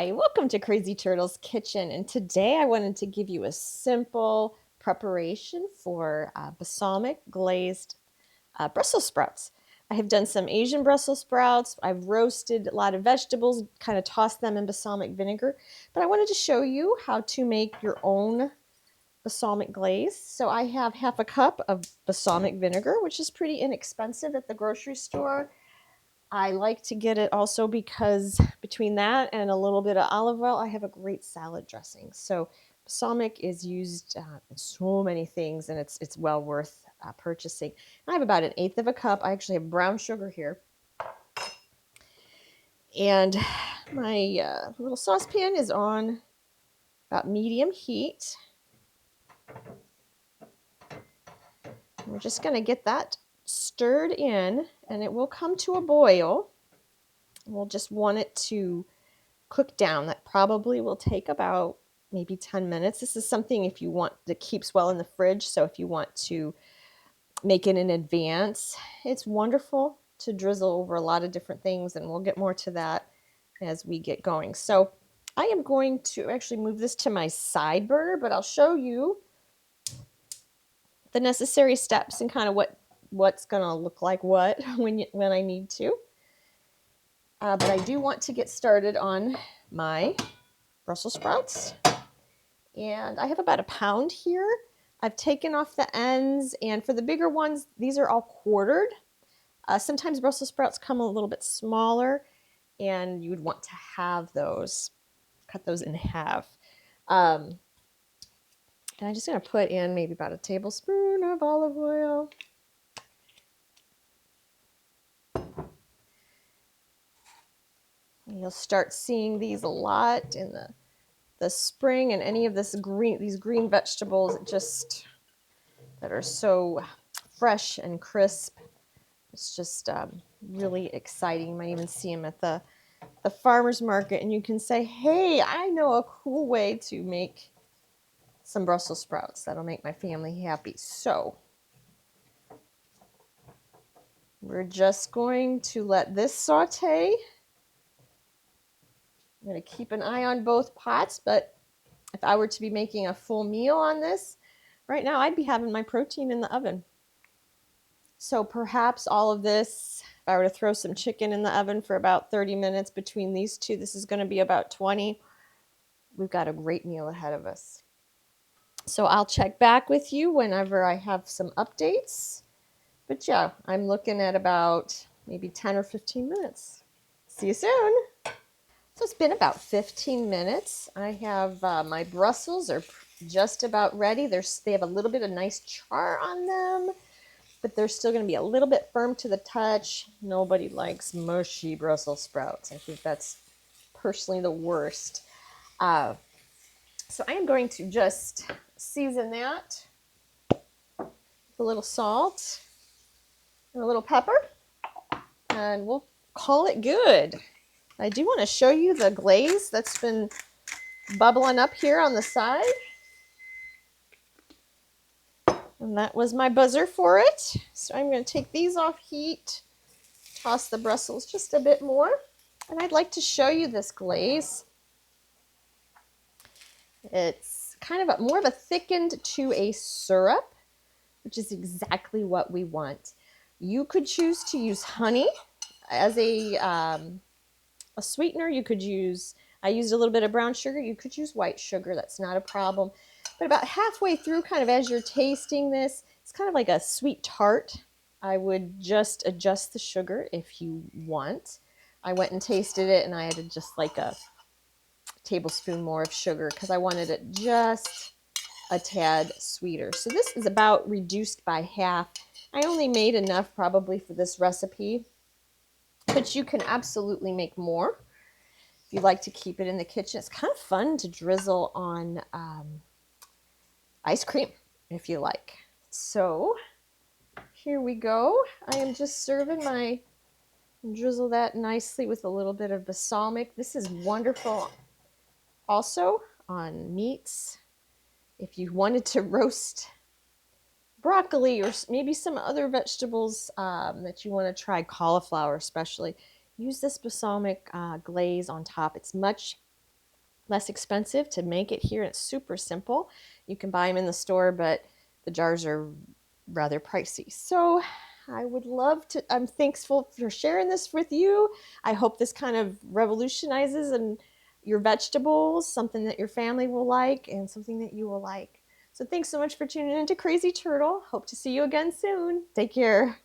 Hi, welcome to Crazy Turtle's Kitchen. And today I wanted to give you a simple preparation for balsamic glazed Brussels sprouts. I have done some Asian Brussels sprouts. I've roasted a lot of vegetables, kind of tossed them in balsamic vinegar. But I wanted to show you how to make your own balsamic glaze. So I have half a cup of balsamic vinegar, which is pretty inexpensive at the grocery store. I like to get it also because between that and a little bit of olive oil, I have a great salad dressing. So balsamic is used in so many things, and it's well worth purchasing. I have about 1/8 of a cup. I actually have brown sugar here, and my little saucepan is on about medium heat. We're just going to get that stirred in, and it will come to a boil. We'll just want it to cook down. That probably will take about maybe 10 minutes. This is something if you want that keeps well in the fridge. So if you want to make it in advance, it's wonderful to drizzle over a lot of different things, and we'll get more to that as we get going. So I am going to actually move this to my side burner, but I'll show you the necessary steps and kind of what's going to look like what when I need to. But I do want to get started on my Brussels sprouts. And I have about 1 pound here. I've taken off the ends, and for the bigger ones, these are all quartered. Sometimes Brussels sprouts come a little bit smaller, and you would want to have those, cut those in half. And I'm just going to put in maybe about 1 tablespoon of olive oil. You'll start seeing these a lot in the spring, and any of these green vegetables that are so fresh and crisp. It's just really exciting. You might even see them at the farmer's market, and you can say, hey, I know a cool way to make some Brussels sprouts that'll make my family happy. So we're just going to let this saute. I'm going to keep an eye on both pots, but if I were to be making a full meal on this, right now I'd be having my protein in the oven. So perhaps all of this, if I were to throw some chicken in the oven for about 30 minutes between these two, this is going to be about 20. We've got a great meal ahead of us. So I'll check back with you whenever I have some updates. But yeah, I'm looking at about maybe 10 or 15 minutes. See you soon. So it's been about 15 minutes. I have my Brussels are just about ready. They have a little bit of nice char on them, but they're still going to be a little bit firm to the touch. Nobody likes mushy Brussels sprouts. I think that's personally the worst. So I am going to just season that with a little salt and a little pepper, and we'll call it good. I do want to show you the glaze that's been bubbling up here on the side. And that was my buzzer for it. So I'm going to take these off heat, toss the Brussels just a bit more. And I'd like to show you this glaze. It's kind of more of a thickened to a syrup, which is exactly what we want. You could choose to use honey as a sweetener. You could use, I used a little bit of brown sugar. You could use white sugar. That's not a problem. But about halfway through, kind of as you're tasting this, it's kind of like a sweet tart. I would just adjust the sugar if you want. I went and tasted it, and I added just like a tablespoon more of sugar because I wanted it just a tad sweeter. So this is about reduced by half. I only made enough probably for this recipe, but you can absolutely make more if you like to keep it in the kitchen. It's kind of fun to drizzle on ice cream if you like. So here we go. I am just serving my, drizzle that nicely with a little bit of balsamic. This is wonderful also on meats. If you wanted to roast broccoli or maybe some other vegetables that you want to try, cauliflower especially, use this balsamic glaze on top. It's much less expensive to make it here. It's super simple. You can buy them in the store, but the jars are rather pricey. So I would love to, I'm thankful for sharing this with you. I hope this kind of revolutionizes and your vegetables, something that your family will like and something that you will like. So thanks so much for tuning in to Crazy Turtle. Hope to see you again soon. Take care.